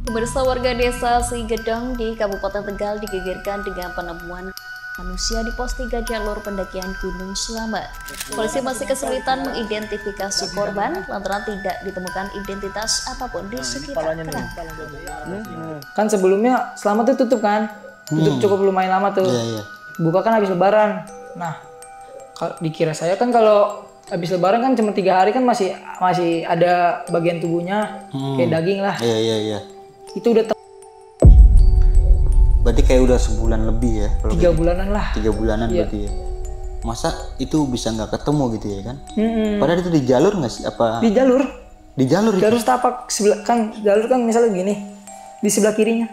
Pemirsa, warga desa Sigedang di Kabupaten Tegal digegerkan dengan penemuan manusia di pos 3 jalur pendakian Gunung Slamet. Polisi masih kesulitan mengidentifikasi korban lantaran tidak ditemukan identitas apapun di sekitar kerang. Kan sebelumnya Slamet itu tutup kan? Tutup cukup lumayan lama tuh. Buka kan habis lebaran. Nah, dikira saya kan kalau habis lebaran kan cuma 3 hari kan masih ada bagian tubuhnya kayak daging lah. Iya. Itu udah Berarti kayak udah sebulan lebih ya? 3 bulanan lah. 3 bulanan berarti ya? Masa itu bisa nggak ketemu gitu ya kan? Padahal itu di jalur nggak sih? Apa? Di jalur. Di jalur? Jalur setapak sebelah kan, jalur kan misalnya gini, di sebelah kirinya.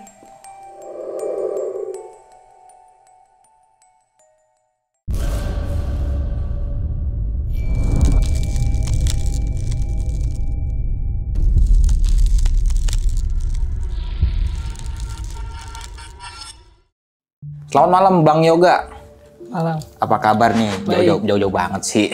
Selamat malam Bang Yoga. Malam. Apa kabar nih? Baik. Jauh-jauh banget sih.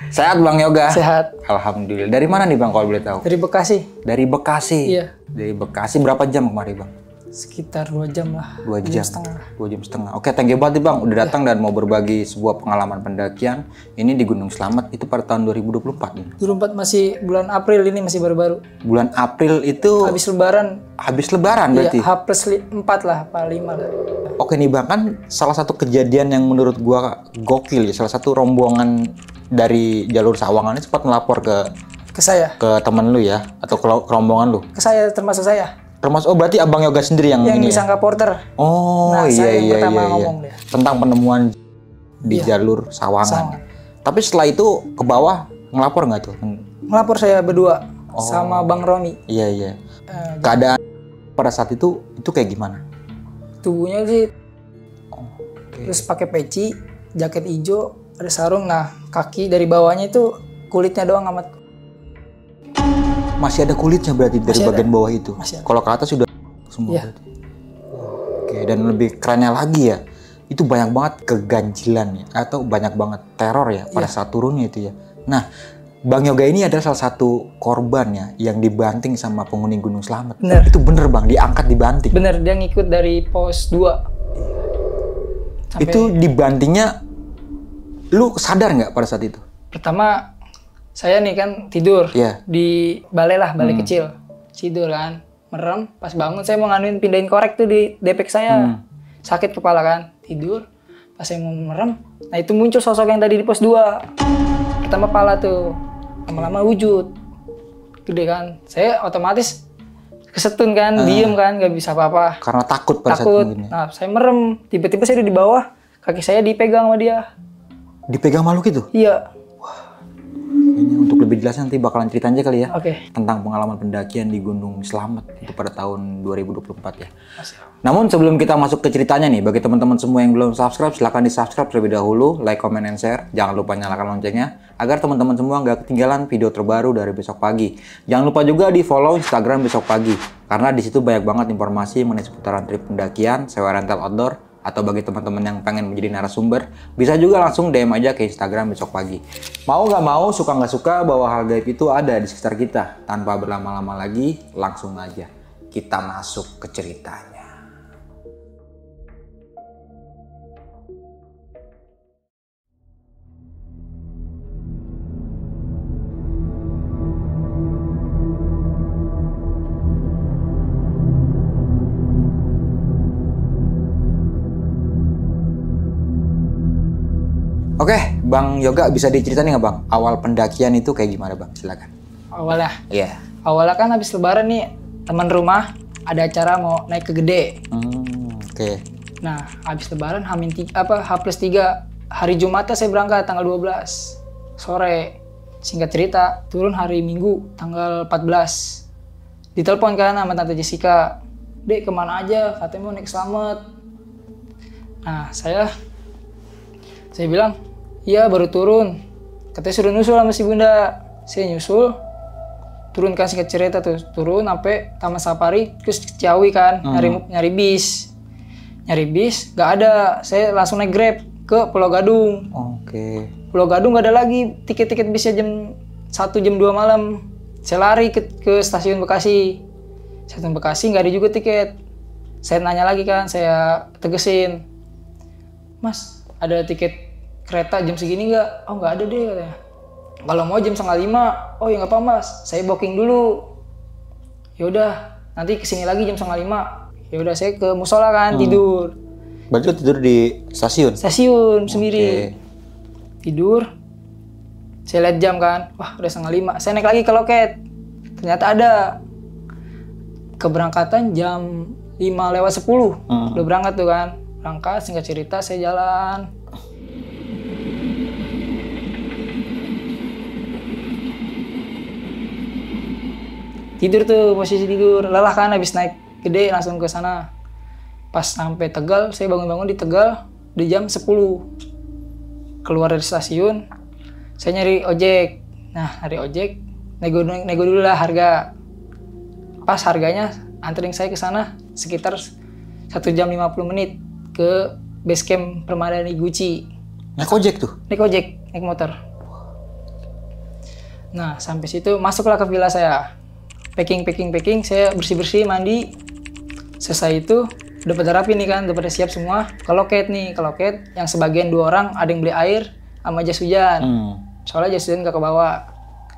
Sehat Bang Yoga? Sehat. Alhamdulillah. Dari mana nih Bang kalau boleh tahu? Dari Bekasi. Dari Bekasi? Iya. Dari Bekasi berapa jam kemarin Bang? Sekitar 2 jam lah. 2 jam. 2 jam setengah. 2 jam setengah. Oke, thank you banget nih Bang. Udah datang dan mau berbagi sebuah pengalaman pendakian. Ini di Gunung Slamet itu pada tahun 2024 nih. 2024 masih bulan April, ini masih baru-baru. Bulan April itu Habis lebaran. habis lebaran berarti? Iya, H+4 lah, apa 5 lah. Oke nih Bang, kan salah satu kejadian yang menurut gua gokil ya. Salah satu rombongan dari jalur Sawangan ini sempat melapor Ke saya. ke temen lu ya? Atau ke rombongan lu? Ke saya, termasuk saya. Termasuk, oh berarti Abang Yoga sendiri yang ini ya? disangka porter. Oh Nah, saya yang iya. pertama ngomong dia. Tentang penemuan di jalur Sawangan. Tapi setelah itu ke bawah ngelapor nggak tuh? Ngelapor saya berdua sama Bang Roni. Iya. Keadaan pada saat itu kayak gimana? Tubuhnya sih terus pakai peci, jaket hijau, ada sarung. Nah, kaki dari bawahnya itu kulitnya doang amat. Masih ada kulitnya berarti dari Masih bagian ada. bawah itu. Kalau ke atas sudah semua berarti. Oke, dan lebih kerennya lagi ya, itu banyak banget keganjilan ya, atau banyak banget teror ya pada saat turunnya itu ya. Nah, Bang Yoga ini adalah salah satu korban ya yang dibanting sama penghuni Gunung Slamet. Bener. Itu bener Bang, diangkat dibanting. Bener, dia ngikut dari pos 2. Sampai Itu dibantingnya, lu sadar nggak pada saat itu? pertama saya nih kan tidur Iya. di balai kecil. Tidur kan, merem, pas bangun saya mau pindahin korek tuh di depek saya. Sakit kepala kan, tidur. Pas saya mau merem, nah itu muncul sosok yang tadi di pos 2. Pertama pala tuh, lama-lama wujud. Gede kan, saya otomatis kesetun kan, diem kan, nggak bisa apa-apa. Karena takut pada saat Takut. begini. Nah, saya merem, tiba-tiba saya udah di bawah, kaki saya dipegang sama dia. Dipegang makhluk itu? Iya. Kayaknya untuk lebih jelas nanti bakalan cerita aja kali ya. Oke. Tentang pengalaman pendakian di Gunung Slamet itu pada tahun 2024 ya. Namun sebelum kita masuk ke ceritanya nih, bagi teman-teman semua yang belum subscribe, silahkan di subscribe terlebih dahulu, like, comment, and share. Jangan lupa nyalakan loncengnya agar teman-teman semua nggak ketinggalan video terbaru dari Besok Pagi. Jangan lupa juga di follow Instagram Besok Pagi, karena di situ banyak banget informasi mengenai seputaran trip pendakian, sewa rental outdoor, atau bagi teman-teman yang pengen menjadi narasumber, bisa juga langsung DM aja ke Instagram Besok Pagi. Mau nggak mau, suka nggak suka, bahwa hal gaib itu ada di sekitar kita. Tanpa berlama-lama lagi, langsung aja kita masuk ke ceritanya. Oke, Bang Yoga bisa diceritain nggak Bang? Awal pendakian itu kayak gimana Bang? Silakan. Awalnya. Iya. Awalnya kan habis lebaran nih, teman rumah ada acara mau naik ke Gede. Oke. Nah, habis lebaran H+3 hari Jumatnya saya berangkat tanggal 12 sore. Singkat cerita, turun hari Minggu tanggal 14. Ditelepon kan sama Tante Jessica. "Dek, kemana aja? Katanya mau naik Slamet." Nah, saya bilang, "Iya, baru turun." Katanya suruh nyusul sama si Bunda. Saya nyusul, turun kan, singkat cerita tuh, turun sampai Taman Safari, terus Ciawi kan, nyari bis. Nyari bis, nggak ada. Saya langsung naik Grab ke Pulau Gadung. Oke. Pulau Gadung nggak ada lagi tiket-tiket bisnya jam 1, jam 2 malam. Saya lari ke stasiun Bekasi. Stasiun Bekasi nggak ada juga tiket. Saya nanya lagi kan, saya tegesin, Mas ada tiket kereta jam segini nggak? Oh nggak ada deh katanya. Kalau mau jam 4:30, oh ya nggak apa Mas, saya booking dulu. Yaudah, nanti kesini lagi jam 4:30. Yaudah saya ke musola kan, tidur. Berarti lu tidur di stasiun? Stasiun sendiri. Tidur. Saya lihat jam kan, wah udah 4:30. Saya naik lagi ke loket. Ternyata ada keberangkatan jam 5:10. Udah berangkat tuh kan. Berangkat, singkat cerita saya jalan. Tidur tuh, posisi tidur. Lelah kan habis naik gede langsung ke sana. Pas sampai Tegal, saya bangun-bangun di Tegal di jam 10. Keluar dari stasiun, saya nyari ojek. Nah, nyari ojek, nego dulu lah harga. Pas harganya, anterin saya ke sana sekitar 1 jam 50 menit ke base camp Permadani Gucci. Naik ojek tuh? Naik ojek, naik motor. Nah, sampai situ masuklah ke villa saya. Packing, saya bersih-bersih, mandi. Selesai itu, udah pada rapi nih kan, udah pada siap semua. Ke loket nih, ke loket yang sebagian 2 orang ada yang beli air sama jas hujan. Soalnya jas hujan gak kebawa.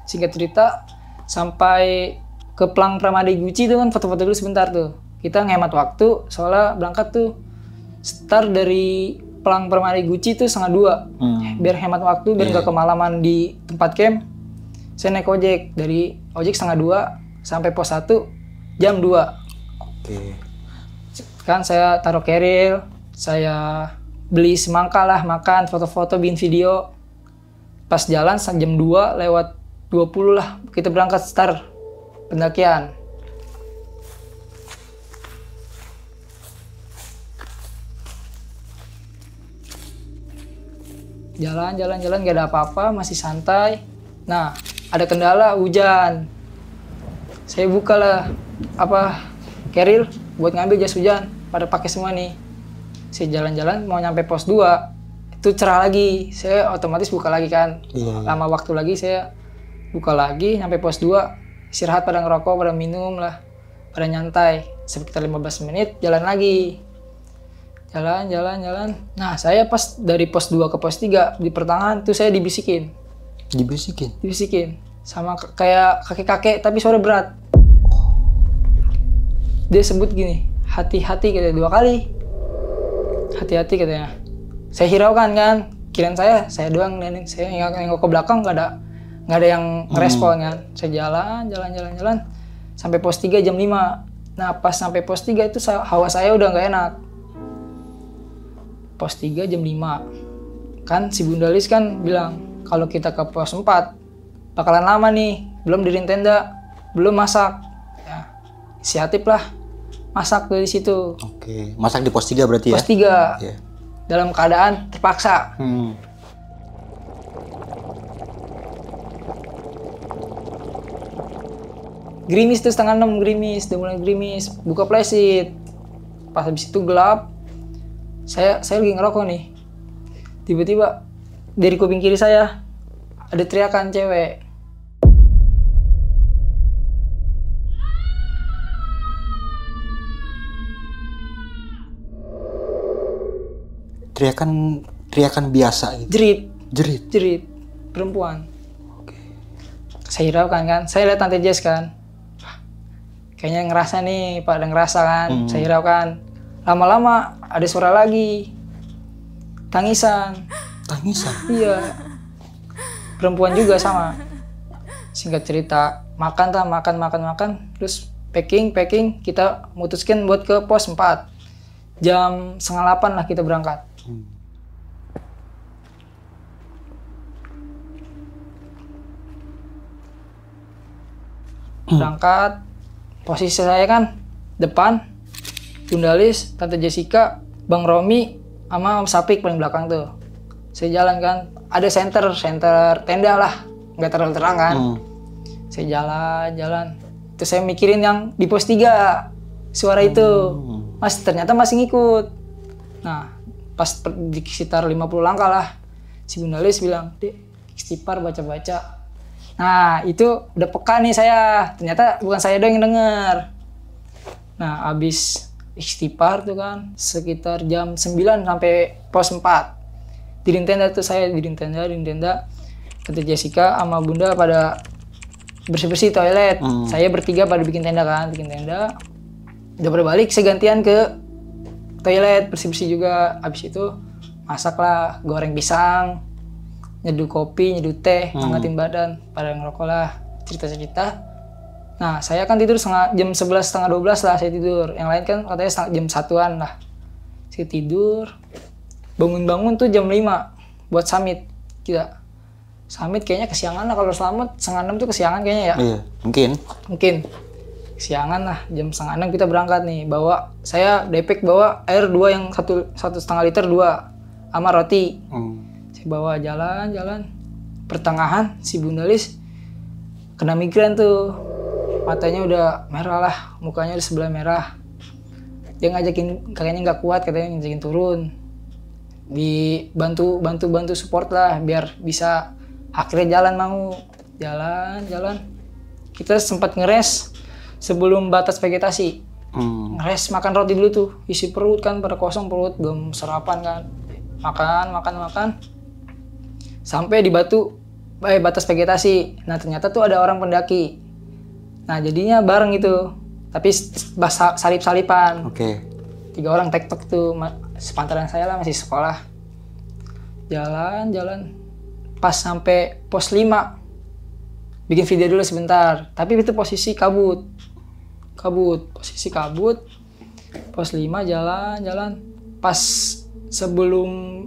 Singkat cerita, sampai ke Plang Permadani Gucci itu kan foto-foto dulu sebentar tuh. Kita ngehemat waktu, soalnya berangkat tuh start dari Plang Permadani Gucci tuh 1:30. Biar hemat waktu, biar gak kemalaman di tempat camp. Saya naik ojek, dari ojek 1:30 sampai pos 1 jam 2. Kan saya taruh keril, saya beli semangka lah, makan, foto-foto, bikin video. Pas jalan jam 2:20 lah, kita berangkat start pendakian. Jalan, gak ada apa-apa, masih santai. Nah, ada kendala, hujan. Saya buka lah, keril buat ngambil jas hujan. Pada pakai semua nih. Saya jalan-jalan, mau nyampe pos 2, itu cerah lagi. Saya otomatis buka lagi kan. Lama waktu lagi, saya buka lagi, nyampe pos 2. Istirahat, pada ngerokok, pada minum lah, pada nyantai. Sekitar 15 menit, jalan lagi. Jalan. Nah, saya pas dari pos 2 ke pos 3, di pertengahan tuh saya dibisikin. Dibisikin. Sama kayak kakek-kakek, tapi suara berat. Dia sebut gini, hati-hati katanya 2 kali. Hati-hati katanya. Saya hiraukan kan, kirain saya doang, saya nengok ke belakang, nggak ada yang ngerespon kan. Saya jalan, sampai pos 3 jam 5. Nah, pas sampai pos 3 itu hawa saya udah nggak enak. Pos 3 jam 5. Kan si Bunda Lis kan bilang, kalau kita ke pos 4, bakalan lama nih, belum diriin tenda, belum masak. Ya, inisiatif lah, masak dari situ. Masak di pos 3 berarti ya? Pos 3, dalam keadaan terpaksa. Gerimis tuh 5:30, udah mulai gerimis, buka flashlight. Pas habis itu gelap, saya lagi ngerokok nih. Tiba-tiba dari kuping kiri saya ada teriakan cewek. Teriakan biasa gitu. Jerit perempuan. Saya hiraukan kan, saya lihat Tante Jess kan. Kayaknya ngerasa nih, pada ngerasa kan. Saya hiraukan. Lama-lama ada suara lagi. Tangisan? Iya. Perempuan juga sama. Singkat cerita, makan. Terus packing, kita mutuskan buat ke pos 4. Jam 7:30 lah kita berangkat. Berangkat, posisi saya kan depan, Bunda Lis, Tante Jessica, Bang Romi, sama Om Sapik paling belakang tuh. Saya jalan kan, ada center tenda lah, nggak terlalu terang kan. Saya jalan. Terus saya mikirin yang di pos 3, suara itu. Ternyata masih ngikut. Nah, pas di sekitar 50 langkah lah, si Bunda Lis bilang, "Dek, istighfar, baca-baca." Nah, itu udah peka nih saya. Ternyata bukan saya doang yang denger. Nah, abis istighfar tuh kan sekitar jam 9 sampai pos 4. Di tenda tuh saya di tenda. Kata Jessica sama Bunda pada bersih-bersih toilet. Saya bertiga pada bikin tenda. Udah pada balik, saya gantian ke toilet bersih-bersih juga. Abis itu masaklah, goreng pisang, nyeduh kopi, nyeduh teh, hangatin badan, pada ngerokok lah, cerita-cerita. Nah, saya kan tidur jam 11, setengah 12 lah saya tidur. Yang lain kan katanya jam 1-an lah. Saya tidur, bangun-bangun tuh jam 5 buat summit. Kita summit kayaknya kesiangan lah, kalau selamat 5:30 tuh kesiangan kayaknya ya. Iya, mungkin. Kesiangan lah, jam 5:30 kita berangkat nih. Saya depek bawa air 2 yang 1,5 liter 2 sama roti. Saya bawa jalan. Pertengahan si Bunda Lis kena migrain tuh. Matanya udah merah lah, mukanya udah sebelah merah. Dia ngajakin, kakaknya nggak kuat, katanya ngajakin turun. Dibantu support lah, biar bisa akhirnya jalan. Kita sempat ngeres sebelum batas vegetasi. Ngeres makan roti dulu tuh, isi perut kan, pada kosong perut, belum sarapan kan. Makan. Sampai di batas vegetasi. Nah, ternyata tuh ada orang pendaki. Nah, jadinya bareng itu. Tapi salip-salipan. 3 orang tektok tuh, sepantaran saya lah, masih sekolah. Jalan. Pas sampai pos 5. Bikin video dulu sebentar. Tapi itu posisi kabut. Posisi kabut. Pos 5 jalan. Pas sebelum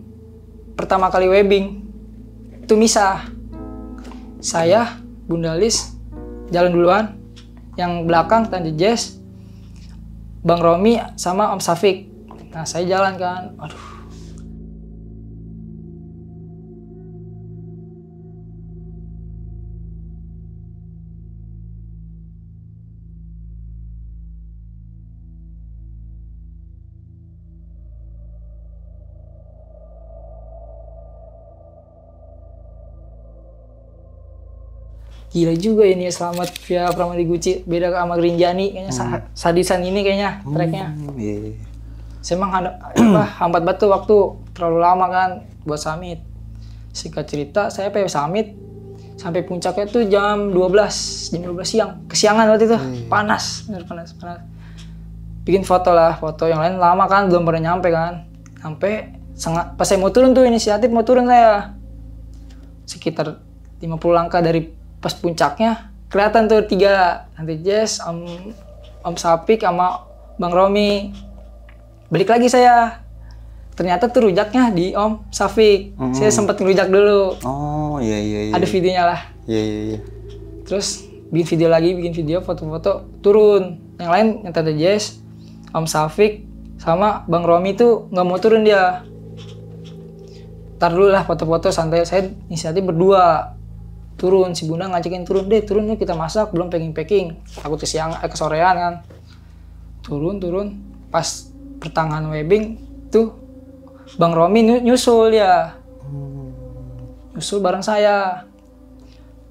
pertama kali webbing, itu misah. Saya, Bunda Lis, jalan duluan. Yang belakang Tante Jess, Bang Romi sama Om Safik. Nah, saya jalan kan. Aduh. Gila juga ini ya, Selamat via Pramadi Guci, beda sama Rinjani kayaknya. Sadisan ini kayaknya tracknya. Saya emang hambat batu waktu terlalu lama kan buat summit. Singkat cerita, saya summit sampai puncaknya tuh jam 12 siang. Kesiangan waktu itu, panas. Bikin foto yang lain lama kan, belum pernah nyampe kan. Pas saya mau turun tuh, inisiatif mau turun saya. Sekitar 50 langkah dari pas puncaknya, kelihatan tuh 3, Tante Jess, Om Sapik sama Bang Romi. Balik lagi saya. Ternyata tuh rujaknya di Om Safik. Saya sempat ngerujak dulu. Oh, iya. Ada videonya lah. Iya. Terus bikin video, foto-foto, turun. Yang lain, yang Tante Jess, Om Safik, sama Bang Romi tuh nggak mau turun dia. Ntar dulu lah foto-foto santai. Saya inisiatif berdua. Turun, si Bunda ngajakin turun yuk kita masak, belum packing. Takut kesorean kan. Turun. Pas pertengahan webbing tuh Bang Romi nyusul ya. Nyusul bareng saya.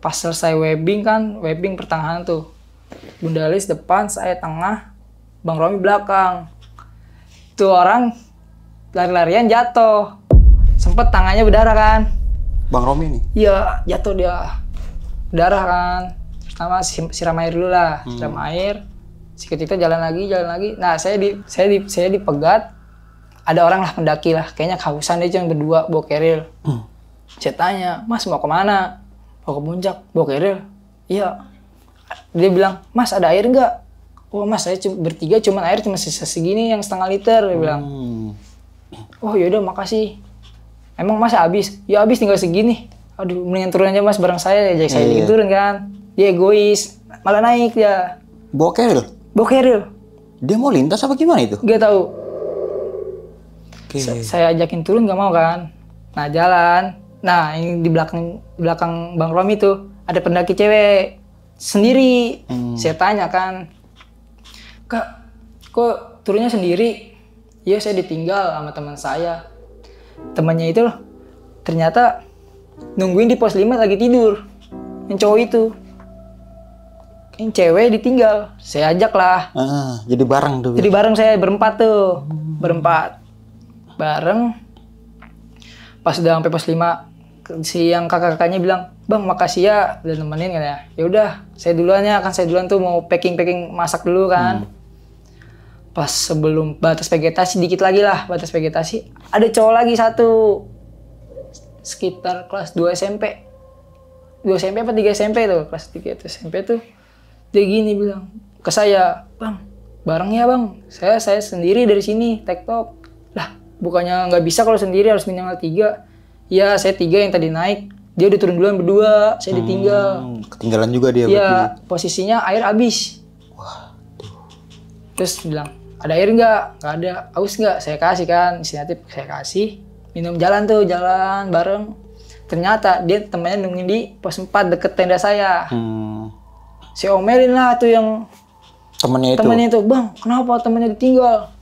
Pas selesai webbing pertengahan tuh. Bunda Lis depan, saya tengah, Bang Romi belakang. Tuh orang lari-larian jatuh. Sempet tangannya berdarah kan. Bang Romi nih? Iya, jatuh dia. Berdarah kan. Pertama siram air dulu lah. Siram air. Kita jalan lagi. Nah, saya dipegat. Ada orang lah pendaki lah. Kayaknya kehausan dia cuma berdua bawa keril. Saya tanya, Mas mau kemana? Mau ke puncak, bawa keril? Iya. Dia bilang, Mas ada air nggak? Oh Mas, saya bertiga cuman air cuma sisa segini yang 1,5 liter. Dia bilang. Oh yaudah makasih. Emang Mas habis? Ya habis tinggal segini. Aduh, mendingan turun aja Mas bareng saya. Jadi saya dikit turun kan. Dia egois. Malah naik dia. Bawa keril? Bawa keril. Dia mau lintas apa gimana itu? Gak tahu. Saya ajakin turun gak mau kan. Nah jalan. Nah yang di belakang Bang Romi tuh ada pendaki cewek sendiri. Saya tanya kan, Kak, kok turunnya sendiri? Iya saya ditinggal sama teman saya. Temannya itu ternyata nungguin di pos 5 lagi tidur. Yang cowok itu. ini cewek ditinggal. Saya ajak lah. Jadi bareng tuh. Jadi bareng saya berempat tuh. Berempat. Bareng. Pas udah sampai pos 5, si yang kakak-kakaknya bilang, "Bang, makasih ya udah nemenin," katanya. Ya udah, saya duluan ya, kan saya duluan tuh mau packing masak dulu kan. Pas sebelum batas vegetasi dikit lagi lah, batas vegetasi, ada cowok lagi satu. Sekitar kelas 2 SMP. 2 SMP apa 3 SMP tuh, kelas 3 itu SMP tuh. Dia gini bilang ke saya, "Bang, bareng ya bang, saya sendiri dari sini, tektok." Lah, bukannya nggak bisa kalau sendiri, harus minimal 3. Ya, saya 3 yang tadi naik. Dia udah turun duluan berdua, saya ditinggal. Ketinggalan juga dia. Iya, posisinya air habis. Wah. Terus bilang, "Ada air nggak?" "Nggak ada." "Aus nggak?" Saya kasih kan, inisiatif saya kasih. Minum, jalan bareng. Ternyata dia temannya nungguin di pos 4 deket tenda saya. Saya omelin lah tuh yang temannya itu. "Bang, kenapa temannya ditinggal?"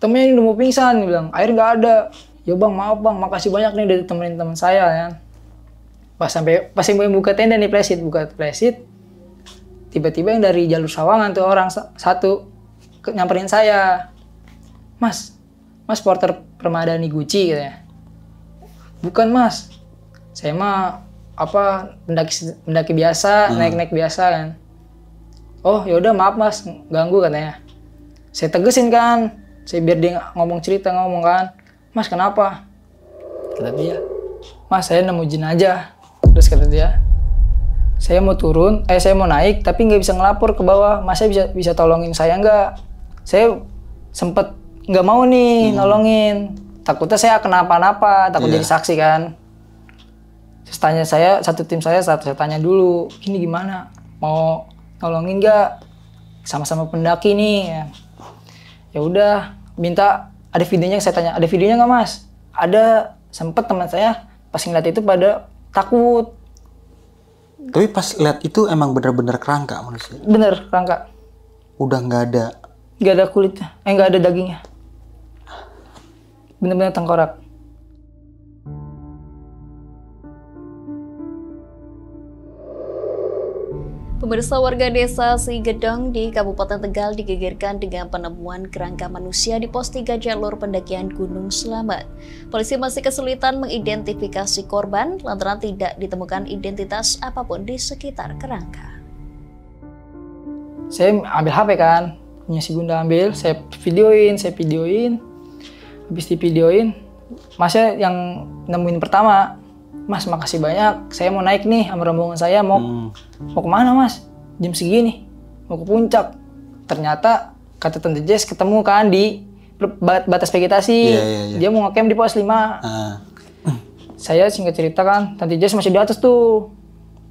"Temennya udah mau pingsan," bilang. "Air nggak ada." "Ya bang, maaf bang, makasih banyak nih udah ditemenin teman saya ya." Pas yang buka tenda nih, buka plesit, tiba-tiba yang dari jalur Sawangan tuh orang satu nyamperin saya. Mas porter Permadani Gucci," katanya. "Bukan mas, saya mah pendaki biasa, naik biasa kan." "Oh yaudah, maaf mas, ganggu," katanya. Saya tegesin kan, biar dia ngomong kan. "Mas kenapa?" Kata dia, "Mas saya nemu jin aja." Terus kata dia, saya mau naik tapi nggak bisa ngelapor ke bawah. Mas saya bisa tolongin saya nggak?" Saya sempet nggak mau nih nolongin. Takutnya saya kenapa-napa, takut jadi saksi kan. Terus tanya satu tim saya tanya dulu, "Ini gimana? Mau nolongin nggak? Sama-sama pendaki nih." Ya udah, minta ada videonya. Saya tanya, "Ada videonya nggak mas?" "Ada." Sempet teman saya pas ngeliat itu pada takut. Tapi pas lihat itu emang bener-bener kerangka manusia? Bener, kerangka. Udah nggak ada kulitnya, nggak ada dagingnya. Bener-bener tengkorak. Pemirsa, warga desa Sigedong di Kabupaten Tegal digegerkan dengan penemuan kerangka manusia di pos 3 jalur pendakian Gunung Selamat. Polisi masih kesulitan mengidentifikasi korban lantaran tidak ditemukan identitas apapun di sekitar kerangka. Saya ambil HP kan, punya si Bunda ambil, saya videoin. Habis divideoin, masnya yang nemuin pertama, "Mas makasih banyak, saya mau naik nih sama rombongan saya, mau kemana mas? Jam segini, mau ke puncak." Ternyata kata Tante Jess ketemu kan di batas vegetasi. Dia mau ngecamp di pos 5. Saya singkat cerita kan, Tante Jess masih di atas tuh.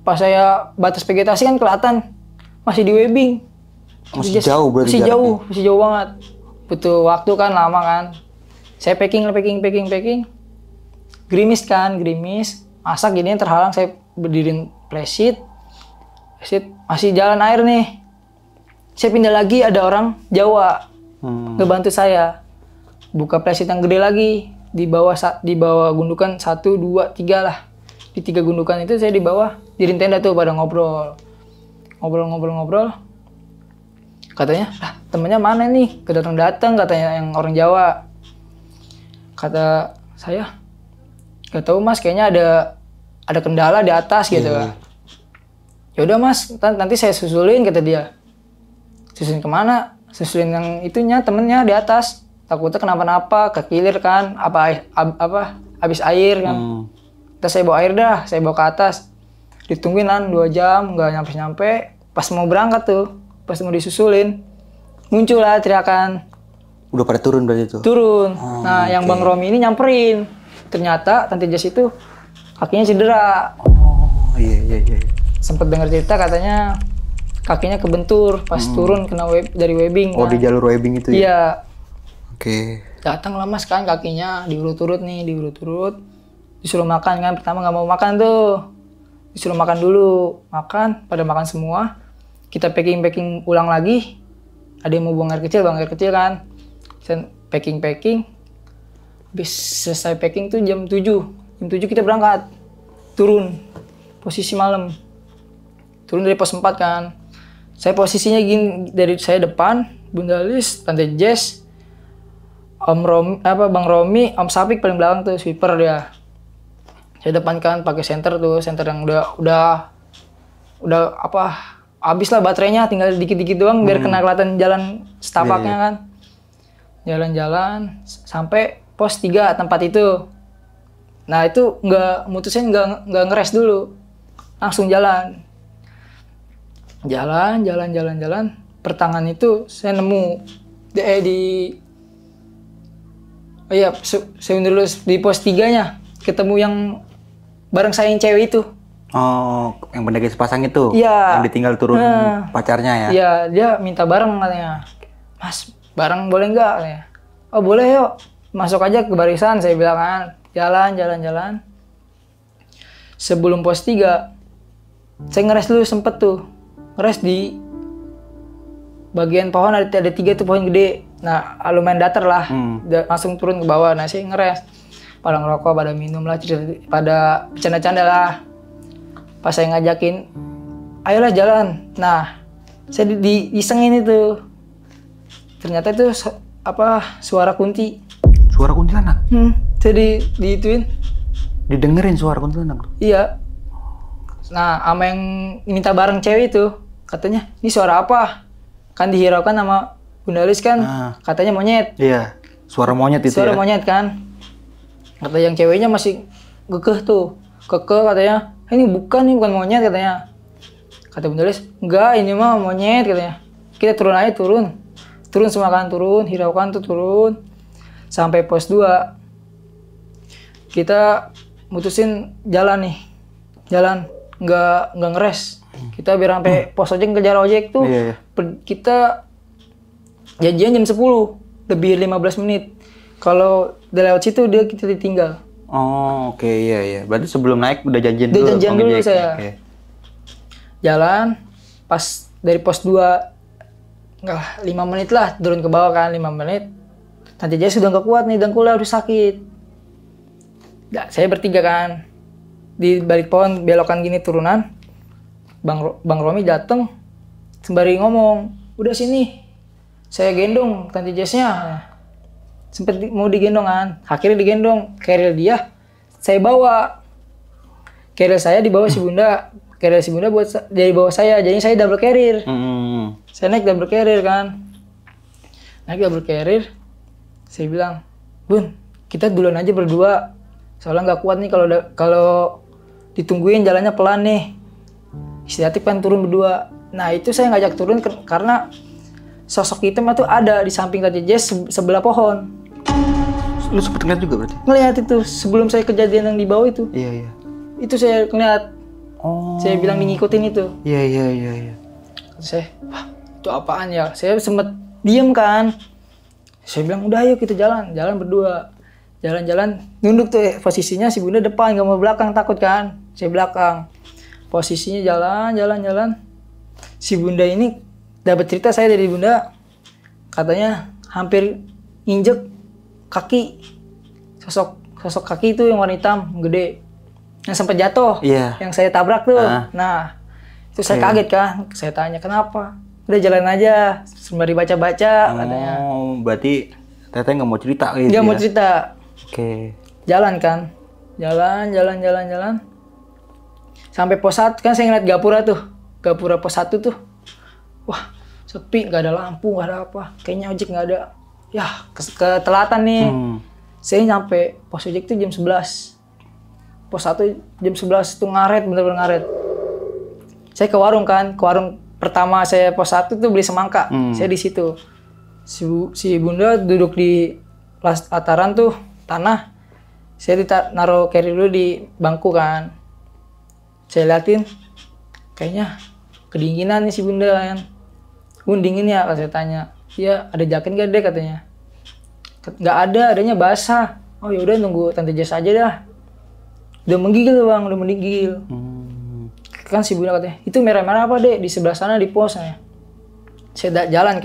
Pas saya batas vegetasi kan kelihatan masih di webbing. Masih jauh berarti. Masih jauh banget. Butuh waktu kan, lama kan. Saya packing. Gerimis. Masak jadinya terhalang, saya berdiriin plesit. Masih jalan air nih. Saya pindah lagi, ada orang Jawa ngebantu saya. Buka plesit yang gede lagi. Di bawah gundukan 1, 2, 3 lah. Di 3 gundukan itu saya di bawah diriin tenda tuh pada ngobrol. Katanya, "Lah temennya mana nih? Kedatang katanya yang orang Jawa." Kata saya, "Gak tahu mas, kayaknya ada kendala di atas gitu." "Ya udah mas, nanti saya susulin," kata dia. "Susulin kemana?" "Susulin yang itunya, temennya di atas. Takutnya kenapa-napa, kekilir kan, habis air kan." Terus saya bawa air dah, saya bawa ke atas. Ditungguin kan 2 jam, nggak nyampe. Pas mau berangkat tuh, pas mau disusulin, muncul lah teriakan. Udah pada turun berarti itu? Turun. Yang Bang Romi ini nyamperin. Ternyata Tante Jess itu kakinya cedera. Iya. Sempet dengar cerita katanya kakinya kebentur pas turun kena dari webbing. Di jalur webbing itu ya? Iya. Oke. Datang lah mas kan kakinya diurut-urut. Disuruh makan kan, pertama nggak mau makan tuh. Disuruh makan dulu. Pada makan semua. Kita packing ulang lagi. Ada yang mau buang air kecil kan. Packing. Habis selesai packing tuh jam 7 kita berangkat. Turun. Posisi malam. turun dari pos 4 kan. Saya posisinya gini, dari saya depan, Bunda Lis, Tante Jess, Om Romi, Bang Romi, Om Sapik paling belakang tuh, sweeper dia. Saya depan kan pakai senter yang udah habis lah baterainya, tinggal dikit-dikit doang biar kena kelihatan jalan setapaknya kan. Jalan-jalan sampai pos 3 tempat itu. Nah itu mutusin nggak ngeres dulu, langsung jalan. Jalan. Pertengahan itu saya nemu saya dulu di pos 3-nya ketemu yang bareng saya yang cewek itu. Oh, yang pendaki sepasang itu? Iya. Yang ditinggal turun pacarnya ya? Iya, dia minta bareng katanya. Mas, bareng boleh nggak? Katanya. Oh boleh yuk, masuk aja ke barisan, saya bilang kan. Jalan. Sebelum pos 3, saya ngeres dulu sempet tuh. Ngeres di bagian pohon ada 3 tuh pohon gede. Nah, lumayan datar lah. Langsung turun ke bawah. Nah, saya ngeres. Pada ngerokok, pada minum lah, pada bercanda-canda lah. Pas saya ngajakin, ayolah jalan. Nah, saya diisengin itu. Ternyata itu suara kunti. Suara kuntilanak? Saya diituin. Didengerin suara kuntilanak? Iya. Nah, sama yang minta bareng cewek itu, katanya, ini suara apa? Kan dihiraukan sama Bunda Lis kan, katanya monyet. Iya, suara monyet itu suara ya? Monyet kan. Kata yang ceweknya masih kekeh tuh. Katanya, ini bukan monyet katanya. Kata Bunda Lis, enggak ini mah monyet katanya. Kita turun aja, turun semua kan, hiraukan tuh turun. Sampai pos 2. Kita mutusin jalan nih. Nggak ngeres. Kita biar sampai pos ojek, kejar ojek tuh. Iya. Kita janjian jam 10, lebih 15 menit. Kalau udah lewat situ kita ditinggal. Oh, oke, iya. Berarti sebelum naik udah janjian dulu. Udah janjian dulu saya. Okay. Jalan, pas dari pos 2, 5 menit lah turun ke bawah kan, 5 menit. Nanti aja sudah nggak kuat nih, dengkulnya udah sakit. Saya bertiga kan, di balik pohon belokan gini turunan. Bang Romi dateng sembari ngomong, udah sini, saya gendong Tante Jess-nya. Sempet mau digendong kan, akhirnya digendong. Keril dia, saya bawa. Keril saya dibawa si Bunda. Keril si Bunda dari bawah saya, jadi saya double carrier. Saya naik double carrier kan. Saya bilang, Bun, kita duluan aja berdua. Soalnya nggak kuat nih kalau ditungguin jalannya pelan nih. Istirahat kan turun berdua. Nah itu saya ngajak turun karena sosok hitam itu ada di samping Tante Jess sebelah pohon. Lu sempet ngeliat juga berarti? Ngeliat itu sebelum saya kejadian yang di bawah itu. Iya. Itu saya ngeliat. Oh. Saya bilang ngikutin itu. Iya. Saya, itu apaan ya? Saya sempet diem kan. Saya bilang udah ayo kita jalan berdua. Jalan, nunduk tuh posisinya si Bunda depan, nggak mau belakang, takut kan? Saya belakang. Posisinya jalan. Si Bunda ini dapat cerita saya dari Bunda, katanya hampir injek kaki, sosok kaki itu yang warna hitam, gede, yang sempat jatuh, yang saya tabrak tuh. Nah, itu saya kaget kan, saya tanya kenapa? Udah jalan aja, sembari baca-baca katanya. Oh, berarti Teteh nggak mau cerita gitu? Nggak mau cerita. Oke. Jalan kan, jalan. Sampai pos 1 kan saya ngeliat gapura pos 1 tuh. Wah, sepi, nggak ada lampu, nggak ada apa. Kayaknya ojek nggak ada. Ya, ketelatan nih. Saya nyampe pos ojek tuh jam 11. Pos 1 jam 11 tuh ngaret, bener-bener ngaret. Saya ke warung kan, pertama saya pos 1 tuh beli semangka. Saya di situ. Si Bunda duduk di lataran tuh, tanah. Saya naruh carry dulu di bangku kan. Saya liatin, kayaknya kedinginan nih si Bunda kan. Bun, dingin ya? Kalau saya tanya. Iya, ada jaket nggak deh katanya. Nggak ada, adanya basah. Oh ya udah nunggu Tante Jess aja dah. Udah menggigil bang, udah menggigil. Kan si Bunda katanya, itu merah-merah apa deh di sebelah sana di posnya. Saya jalan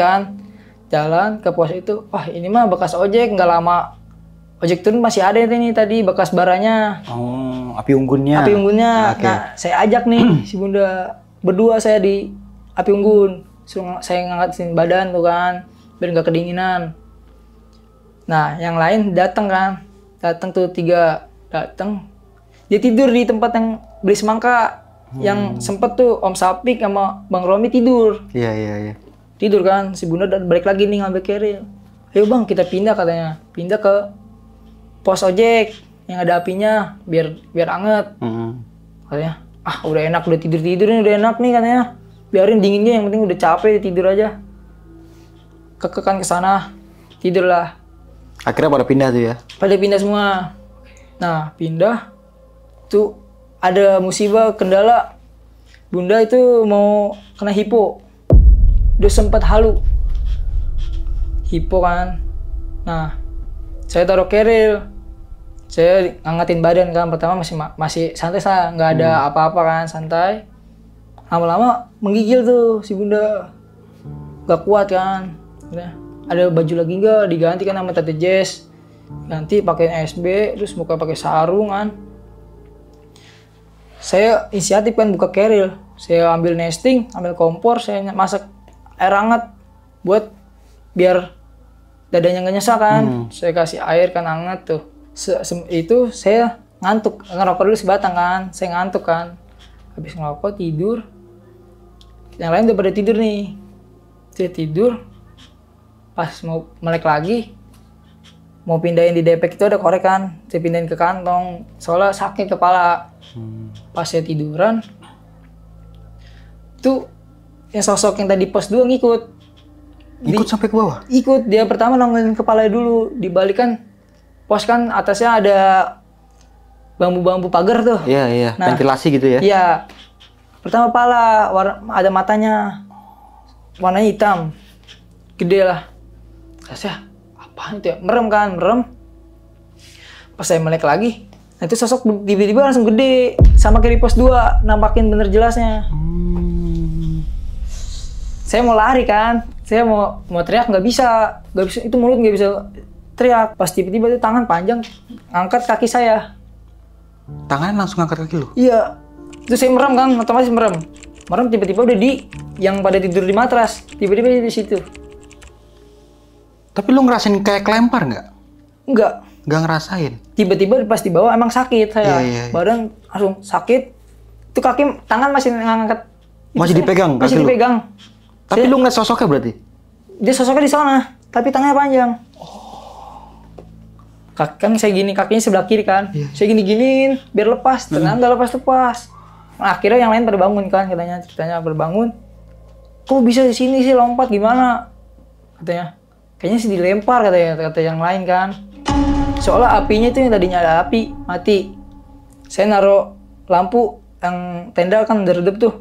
ke pos itu. Wah ini mah bekas ojek, nggak lama ojek turun masih ada ini tadi bekas baranya. Oh, api unggunnya. Nah, saya ajak nih si Bunda. berdua saya di api unggun. Saya ngangkatin badan tuh kan, biar nggak kedinginan. Nah, yang lain datang kan. Datang tuh 3 datang. Dia tidur di tempat yang beli semangka. Yang sempet tuh Om Sapik sama Bang Romi tidur. Iya. Tidur kan, si Bunda balik lagi nih ngambil keril. Ayo bang, kita pindah katanya. Pindah ke pos ojek yang ada apinya, biar anget. Katanya, udah enak, udah tidur nih, udah enak nih katanya. Biarin dinginnya, yang penting udah capek, tidur aja. Kekekan ke sana, tidurlah. Akhirnya pada pindah tuh ya? Pada pindah semua. Nah, pindah. Tuh ada musibah, kendala. Bunda itu mau kena hipo. Udah sempat halu. Hipo kan. Nah, saya taruh keril. Saya ngangkatin badan kan. Pertama masih santai saya, nggak ada apa-apa kan, santai. Lama-lama menggigil tuh si Bunda. Gak kuat kan. Udah. Ada baju lagi nggak? Diganti kan sama Tante Jess. Ganti pakai SB, terus muka pakai sarung kan. Saya inisiatif kan buka keril. Saya ambil nesting, ambil kompor, saya masak air hangat buat biar dadanya nggak nyesek kan. Saya kasih air kan hangat tuh. Itu saya ngantuk, ngerokok dulu sebatang kan. Saya ngantuk kan. Habis ngerokok tidur. Yang lain udah pada tidur nih. Saya tidur. Pas mau melek lagi, mau pindahin di depek itu ada korek kan. Saya pindahin ke kantong. Soalnya sakit kepala. Pas saya tiduran, tuh yang sosok yang tadi pos 2 ngikut. Ikut sampai ke bawah? Ikut, dia pertama nongolin kepala dulu, dibalik kan pos kan atasnya ada bambu-bambu pagar tuh. Iya, nah, ventilasi gitu ya? Iya, pertama kepala, ada matanya, warnanya hitam, gede lah. Saya, apaan itu ya? Merem kan, merem. Pas saya melek lagi, nah itu sosok tiba-tiba langsung gede, sama kayak di pos 2, nampakin bener jelasnya. Saya mau lari kan, saya mau teriak nggak bisa, itu mulut nggak bisa teriak. Pas tiba-tiba itu tangan panjang, ngangkat kaki saya. Tangannya langsung ngangkat kaki lu? Iya, itu saya merem kan, otomatis merem. Merem tiba-tiba udah di, yang pada tidur di matras, tiba-tiba di situ. Tapi lu ngerasain kayak kelempar nggak? Enggak. Nggak ngerasain? Tiba-tiba pas di bawah emang sakit saya, badan langsung sakit. Itu kaki, tangan masih ngangkat. Masih dipegang? Masih dipegang. Tapi lu ngeliat sosoknya berarti? Dia sosoknya di sana, tapi tangannya panjang. Kan saya gini, kakinya sebelah kiri kan. Saya gini-giniin, biar lepas. Ternyata nggak lepas-lepas. Nah, akhirnya yang lain pada bangun kan, ceritanya berbangun. Kok bisa di sini sih lompat gimana? Katanya, kayaknya sih dilempar kata yang lain kan. Soalnya apinya itu yang tadinya ada api, mati. Saya naruh lampu, yang tenda kan redep tuh.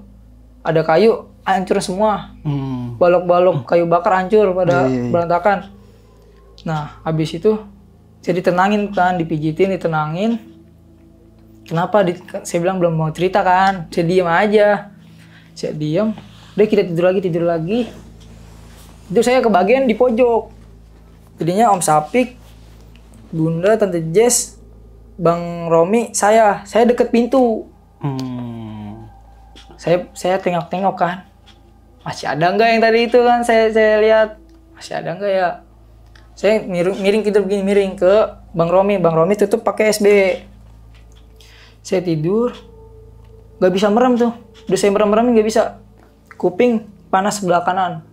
Ada kayu, hancur semua. Balok-balok kayu bakar hancur pada berantakan. Nah, habis itu saya ditenangin kan, dipijitin, ditenangin. Kenapa? Saya bilang belum mau cerita kan. Saya diam aja. Saya diam. Udah kita tidur lagi. Itu saya kebagian di pojok. Jadinya Om Sapik, Bunda, Tante Jess, Bang Romi, saya deket pintu. Saya tengok-tengok kan. Masih ada nggak yang tadi itu kan saya lihat. Masih ada nggak ya? Saya miring tidur begini, miring ke Bang Romi. Bang Romi tutup pakai SB. Saya tidur, nggak bisa merem tuh. Udah saya merem-merem nggak bisa. Kuping panas sebelah kanan.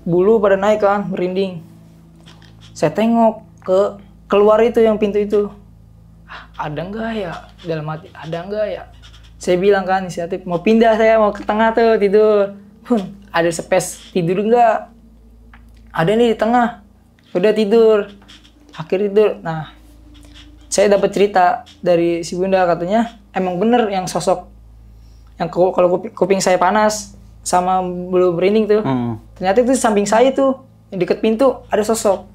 Bulu pada naik kan, merinding. Saya tengok keluar itu yang pintu itu. Ada nggak ya? Dalam hati, ada nggak ya? Saya bilang kan inisiatif, mau pindah saya, mau ke tengah tuh tidur. Ada space tidur nggak? Ada nih di tengah. Udah tidur. Akhir tidur. Nah, saya dapat cerita dari si Bunda, katanya emang bener yang sosok yang kalau kuping saya panas sama bulu merinding tuh. Ternyata itu samping saya tuh, yang deket pintu ada sosok.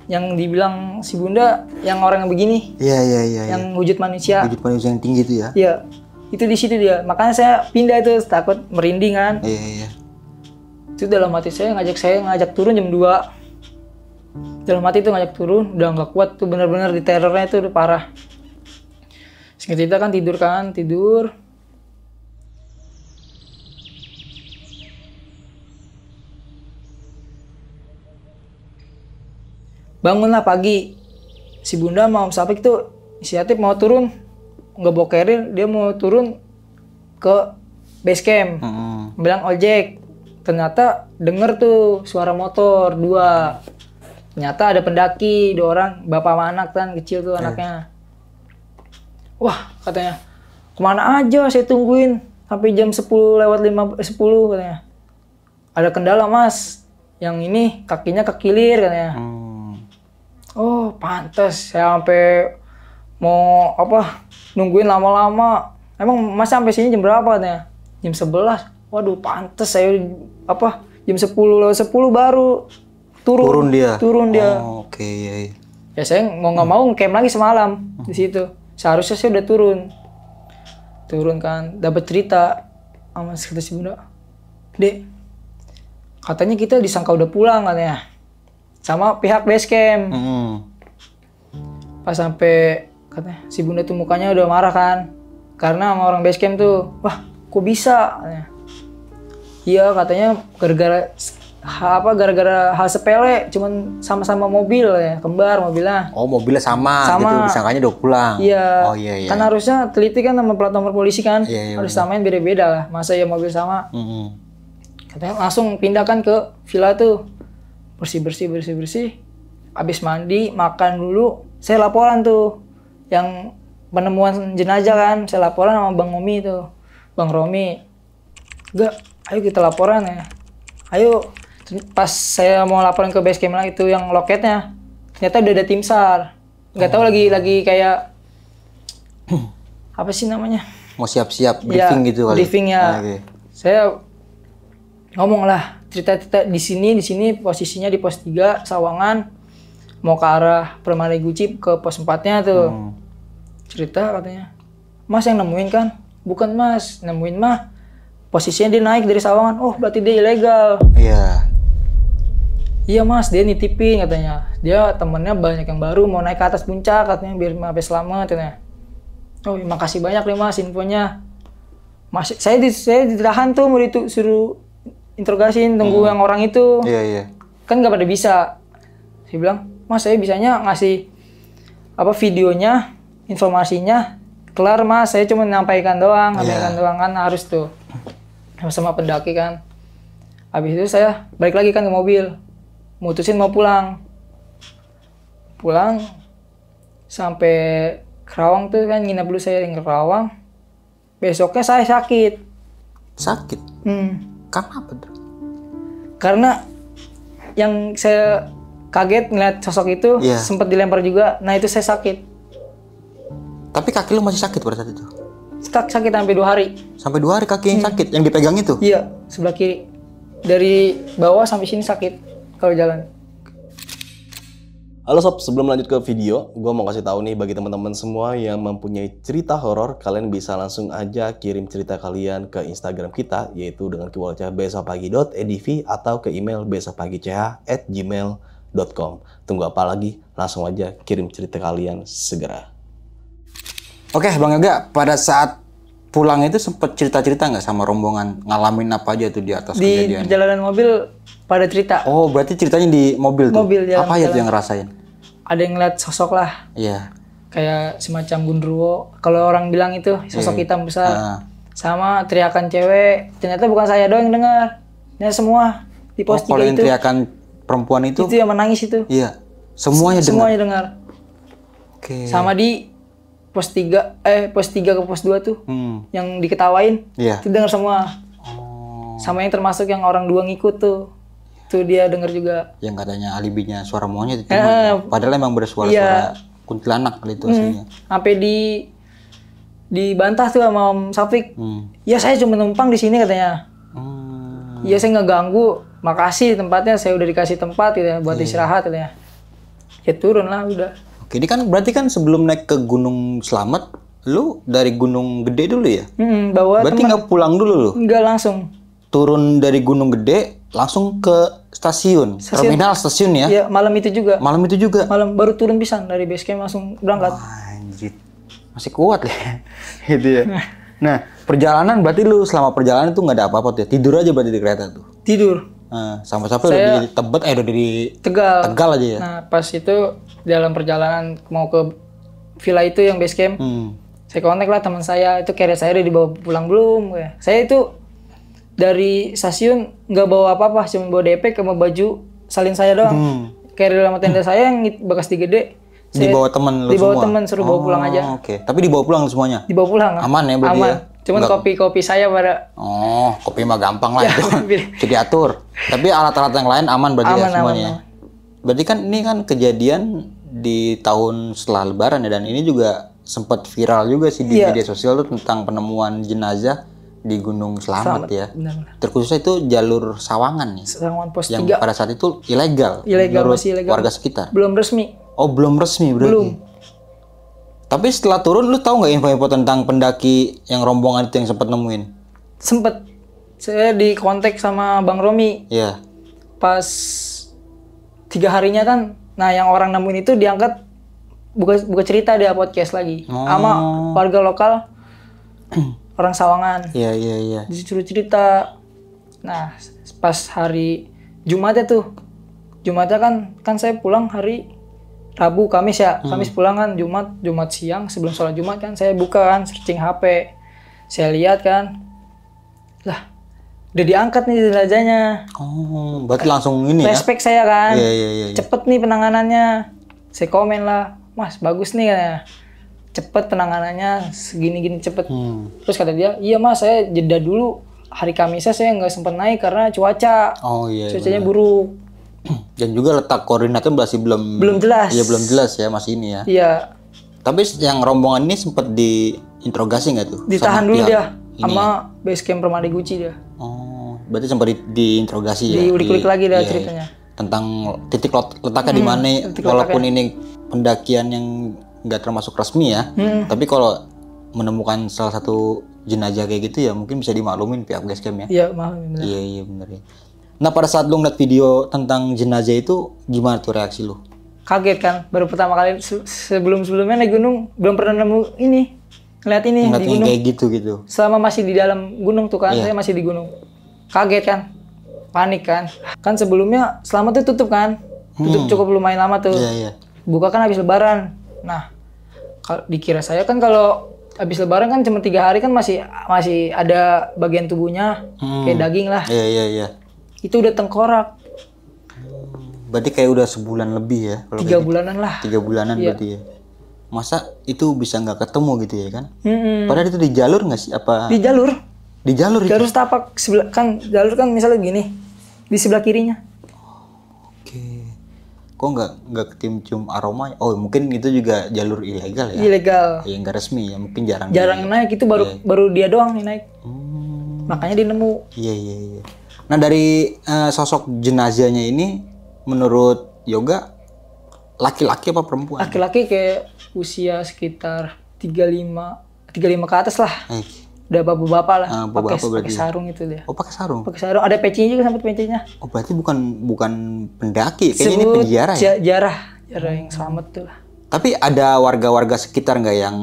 Yang dibilang si Bunda yang orang yang begini. Iya. Yang wujud manusia. Wujud manusia yang tinggi itu ya? Iya. Itu di situ dia. Makanya saya pindah itu, takut merinding kan. Iya. Itu dalam hati saya ngajak turun jam 2. Dalam hati itu ngajak turun, udah nggak kuat tuh, bener-bener di terornya itu udah parah. Singkat cerita kan tidur. Bangunlah pagi. Si Bunda sama Om Safik tuh inisiatif mau turun, nggak bokerin, dia mau turun ke base camp. Bilang ojek. Ternyata denger tuh suara motor 2. Ternyata ada pendaki 2 orang, bapak sama anak kan, kecil tuh anaknya. Wah, katanya, kemana aja saya tungguin sampai jam 10:10 katanya. Ada kendala mas, yang ini kakinya kekilir katanya. Oh pantes, saya sampai mau nungguin lama-lama. Emang mas sampai sini jam berapa katanya? Jam 11. Waduh pantes saya jam 10:10 baru turun dia. Oh, oke. Ya saya mau nggak mau ngecamp lagi semalam di situ. Seharusnya saya udah turun kan, dapat cerita sama kata si Bunda. Dek, katanya kita disangka udah pulang katanya sama pihak base camp. Pas sampai katanya si Bunda tuh mukanya udah marah kan, karena sama orang base camp tuh, wah kok bisa katanya. Iya katanya gara-gara hal sepele, cuman sama-sama mobil ya, kembar mobilnya. Oh mobilnya sama. Gitu, disangkanya udah pulang. Iya. Oh iya. Kan harusnya teliti kan sama plat nomor polisi kan, harus samain beda-beda lah. Masa ya mobil sama. Katanya langsung pindahkan ke villa tuh, bersih. Habis mandi, makan dulu, saya laporan tuh, yang penemuan jenazah kan, saya laporan sama Bang Romi tuh, Bang Romi. Enggak, ayo kita laporan ya. Ayo. Pas saya mau laporan ke base camp lah itu yang loketnya, ternyata udah ada tim SAR. Nggak tahu lagi kayak apa sih namanya? Mau siap-siap briefing gitu kali. Briefing ya. Okay. Saya ngomong lah cerita di sini posisinya di pos 3 Sawangan, mau ke arah Permai Guci ke pos 4-nya tuh. Cerita katanya, Mas yang nemuin kan? Bukan mas, nemuin mah posisinya dia naik dari Sawangan. Oh berarti dia ilegal. Iya mas, dia nitipin katanya. Dia temennya banyak yang baru mau naik ke atas puncak katanya biar sampai selamat katanya. Oh makasih banyak nih mas infonya. Mas, saya ditahan tuh mau suruh interogasiin, tunggu yang orang itu. Iya. Kan nggak pada bisa. Saya bilang, mas saya bisanya ngasih videonya, informasinya kelar mas. Saya cuma nyampaikan doang kan harus tuh sama pendaki kan. Habis itu saya balik lagi kan ke mobil. Mutusin mau pulang sampai Kerawang tuh kan, nginep dulu saya di Kerawang. Besoknya saya sakit. Karena apa tuh? Karena yang saya kaget ngeliat sosok itu sempat dilempar juga. Nah itu saya sakit. Tapi kaki lu masih sakit pada saat itu? Sakit sampai 2 hari. Sampai 2 hari kaki yang sakit, yang dipegang itu? Iya, sebelah kiri. Dari bawah sampai sini sakit kalau jalan. Halo sob, sebelum lanjut ke video, gue mau kasih tahu nih bagi teman-teman semua yang mempunyai cerita horor, kalian bisa langsung aja kirim cerita kalian ke Instagram kita, yaitu dengan keywordnya besokpagi.edv atau ke email besokpagi.ch@gmail.com. Tunggu apa lagi? Langsung aja kirim cerita kalian segera. Oke Bang Yoga, pada saat pulang itu sempet cerita-cerita nggak sama rombongan, ngalamin apa aja tuh di atas kejadian? Di perjalanan mobil pada cerita. Oh berarti ceritanya di mobil tuh? Mobil, apa aja tuh yang ngerasain? Ada yang ngeliat sosok lah. Iya. Kayak semacam gundurwo. Kalau orang bilang itu sosok hitam besar. Sama teriakan cewek. Ternyata bukan saya doang yang dengar. Ternyata semua di pos 3 itu. Kalau yang teriakan perempuan itu? Itu yang menangis itu. Iya. Semuanya dengar? Semuanya dengar. Oke. Sama di pos 3 ke pos 2 tuh. Yang diketawain. Iya. Itu dengar semua. Sama yang termasuk yang orang 2 ngikut tuh. Tuh dia denger juga. Yang katanya alibinya suara monyet itu. Padahal emang bersuara-suara kuntilanak kali itu aslinya. Sampai dibantah tuh sama Om Safik. Ya saya cuma numpang di sini katanya. Iya saya nggak ganggu. Makasih tempatnya, saya udah dikasih tempat gitu ya, buat istirahat katanya. Ya turun lah udah. Oke, ini kan berarti kan sebelum naik ke Gunung Slamet, lu dari Gunung Gede dulu ya? Bawa berarti nggak pulang dulu lu? Nggak langsung. Turun dari Gunung Gede langsung ke stasiun. Terminal stasiun ya? Iya, malam itu juga. Malam baru turun pisan dari base camp langsung berangkat. Anjir. Masih kuat ya. Gitu ya. Nah, perjalanan berarti lu selama perjalanan tuh nggak ada apa-apa tuh ya? Tidur aja berarti di kereta tuh? Tidur. Sama siapa udah di Tebet, udah di Tegal. Tegal aja ya. Nah pas itu dalam perjalanan mau ke villa itu yang base camp, saya kontak lah teman saya, itu carrier saya udah dibawa pulang belum? Saya itu dari stasiun nggak bawa apa-apa, cuma bawa DP sama baju salin saya doang. Carrier sama tenda saya yang bekas digede. Dibawa temen lu dibawa semua? temen, suruh bawa pulang aja. Oke. Tapi dibawa pulang semuanya? Dibawa pulang. Aman ya berarti aman. ya? Cuman kopi-kopi saya pada... Oh, kopi mah gampang lah itu. Bisa diatur. Tapi alat-alat yang lain aman berarti aman, ya semuanya? Aman. Berarti kan ini kan kejadian di tahun setelah lebaran ya, dan ini juga sempat viral juga sih di media sosial tuh tentang penemuan jenazah di Gunung Slamet ya. Benar-benar. Terkhususnya itu jalur Sawangan nih. Sawangan pos 3. Yang pada saat itu ilegal. Masih ilegal. Warga sekitar. Belum resmi. Oh, belum resmi berarti. Belum. Tapi setelah turun, lu tahu nggak info-info tentang pendaki yang rombongan itu yang sempat nemuin? Sempet. Saya di kontak sama Bang Romi. Iya. Pas 3 harinya kan, nah yang orang nemuin itu diangkat buka cerita dia podcast lagi. Sama warga lokal, orang Sawangan. Iya. Disuruh cerita. Nah pas hari Jumatnya tuh, Jumatnya kan saya pulang hari Rabu, Kamis ya. Kamis pulang kan, Jumat siang sebelum sholat Jumat kan saya buka kan, searching HP. Saya lihat kan, lah udah diangkat nih jenazahnya. Oh, berarti langsung ini ya? Respect saya kan. Iya. Cepet nih penanganannya. Saya komen lah, Mas bagus nih katanya. Cepet penanganannya, segini-gini cepet. Terus kata dia, iya Mas saya jeda dulu. Hari Kamisnya saya nggak sempat naik karena cuaca. Oh iya. Cuacanya buruk. Dan juga letak koordinatnya masih belum jelas. Iya belum jelas ya, masih ini ya. Iya. Tapi yang rombongan ini sempat diinterogasi nggak tuh? Ditahan dulu dia ini sama base camp Permadi Gucci dia. Oh, berarti sempat diinterogasi ya? Diulik-ulik lagi dah ceritanya. Tentang titik letaknya di mana, walaupun ini pendakian yang nggak termasuk resmi ya. Tapi kalau menemukan salah satu jenazah kayak gitu ya mungkin bisa dimaklumin pihak base camp ya. Iya, benar. Iya benar ya. Nah pada saat lu ngeliat video tentang jenazah itu gimana tuh reaksi lu? Kaget kan, baru pertama kali sebelumnya naik gunung belum pernah nemu ini, ngeliat ini Ngeliat di gunung. kayak gitu. Selama masih di dalam gunung tuh kan, saya masih di gunung. Kaget kan, panik kan. Kan sebelumnya Slamet tuh tutup kan, tutup cukup lumayan lama tuh. Iya. Buka kan habis Lebaran. Nah, dikira saya kan kalau habis Lebaran kan cuma 3 hari kan masih ada bagian tubuhnya kayak daging lah. Iya. Itu udah tengkorak. Berarti kayak udah sebulan lebih ya? 3 bulanan lah. 3 bulanan berarti ya? Masa itu bisa nggak ketemu gitu ya kan? Padahal itu di jalur nggak sih? Apa? Di jalur. Di jalur itu? Jalur setapak sebelah kan, jalur kan misalnya gini, di sebelah kirinya. Oke. Kok nggak kecium aroma? Oh mungkin itu juga jalur ilegal ya? Ilegal. Ya nggak resmi ya, mungkin jarang Naik itu baru dia doang nih naik. Makanya dia nemu. Iya. Nah dari sosok jenazahnya ini menurut Yoga laki-laki apa perempuan? Laki-laki kayak usia sekitar 35 ke atas lah. Udah bapak-bapak lah. Pakai sarung itu dia. Oh pakai sarung? Pakai sarung. Ada pecinya juga, sampai pecinya. Oh berarti bukan pendaki, kayaknya ini penjara ya? Jarah yang selamat tuh lah. Tapi ada warga-warga sekitar nggak yang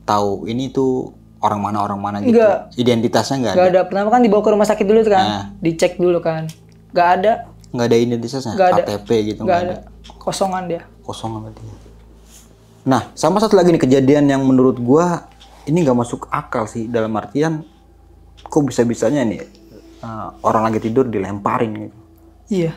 tahu ini tuh orang mana gitu? Enggak. Identitasnya nggak ada? Nggak ada. Pertama kan dibawa ke rumah sakit dulu tuh kan. Dicek dulu kan. Nggak ada. Nggak ada identitasnya? Nggak ada. KTP gitu? Nggak ada. Kosongan dia. Kosongan berarti. Nah, sama satu lagi nih kejadian yang menurut gua ini nggak masuk akal sih, dalam artian kok bisa-bisanya nih orang lagi tidur dilemparin gitu. Iya.